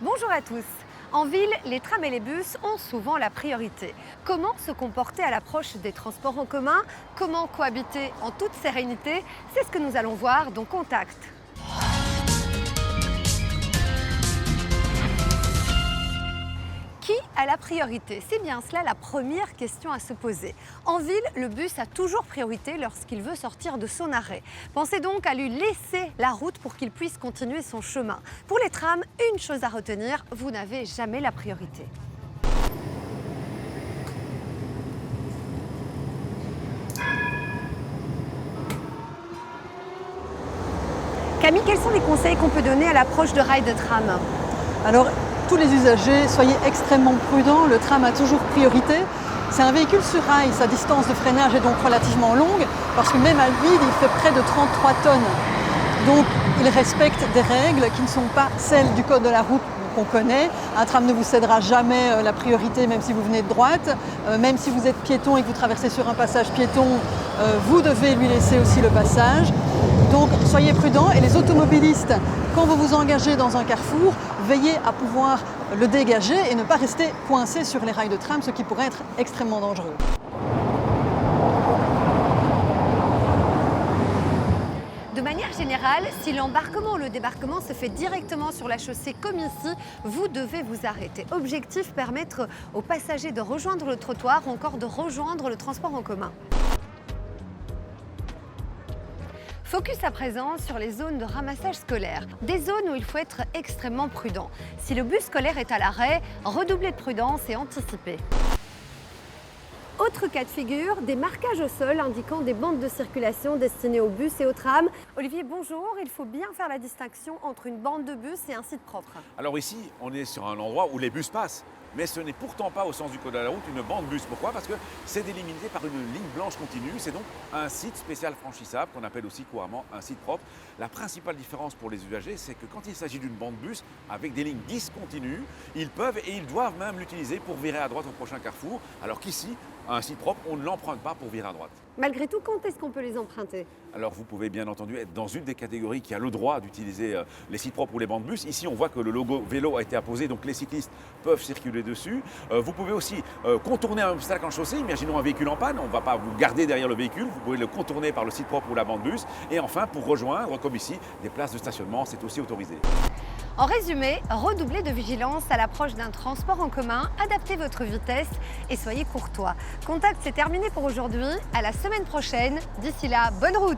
Bonjour à tous. En ville, les trams et les bus ont souvent la priorité. Comment se comporter à l'approche des transports en commun? Comment cohabiter en toute sérénité? C'est ce que nous allons voir dans Contact. Qui a la priorité? C'est bien cela la première question à se poser. En ville, le bus a toujours priorité lorsqu'il veut sortir de son arrêt. Pensez donc à lui laisser la route pour qu'il puisse continuer son chemin. Pour les trams, une chose à retenir, vous n'avez jamais la priorité. Camille, quels sont les conseils qu'on peut donner à l'approche de rails de tram? Alors, tous les usagers, soyez extrêmement prudents, le tram a toujours priorité. C'est un véhicule sur rail, sa distance de freinage est donc relativement longue, parce que même à vide, il fait près de 33 tonnes. Donc, il respecte des règles qui ne sont pas celles du code de la route qu'on connaît. Un tram ne vous cédera jamais la priorité, même si vous venez de droite. Même si vous êtes piéton et que vous traversez sur un passage piéton, vous devez lui laisser aussi le passage. Donc, soyez prudents. Et les automobilistes, quand vous vous engagez dans un carrefour, veillez à pouvoir le dégager et ne pas rester coincé sur les rails de tram, ce qui pourrait être extrêmement dangereux. De manière générale, si l'embarquement ou le débarquement se fait directement sur la chaussée comme ici, vous devez vous arrêter. Objectif, permettre aux passagers de rejoindre le trottoir ou encore de rejoindre le transport en commun. Focus à présent sur les zones de ramassage scolaire, des zones où il faut être extrêmement prudent. Si le bus scolaire est à l'arrêt, redoublez de prudence et anticipez. Autre cas de figure, des marquages au sol indiquant des bandes de circulation destinées aux bus et aux trams. Olivier, bonjour. Il faut bien faire la distinction entre une bande de bus et un site propre. Alors ici, on est sur un endroit où les bus passent. Mais ce n'est pourtant pas, au sens du code de la route, une bande bus. Pourquoi? Parce que c'est délimité par une ligne blanche continue. C'est donc un site spécial franchissable, qu'on appelle aussi couramment un site propre. La principale différence pour les usagers, c'est que quand il s'agit d'une bande bus avec des lignes discontinues, ils peuvent et ils doivent même l'utiliser pour virer à droite au prochain carrefour. Alors qu'ici, un site propre, on ne l'emprunte pas pour virer à droite. Malgré tout, quand est-ce qu'on peut les emprunter? Alors vous pouvez bien entendu être dans une des catégories qui a le droit d'utiliser les sites propres ou les bandes bus. Ici, on voit que le logo vélo a été apposé, donc les cyclistes peuvent circuler dessus. Vous pouvez aussi contourner un obstacle en chaussée. Imaginons un véhicule en panne, on ne va pas vous garder derrière le véhicule, vous pouvez le contourner par le site propre ou la bande bus. Et enfin, pour rejoindre, comme ici, des places de stationnement, c'est aussi autorisé. En résumé, redoublez de vigilance à l'approche d'un transport en commun, adaptez votre vitesse et soyez courtois. Contact, c'est terminé pour aujourd'hui. À la semaine prochaine. D'ici là, bonne route!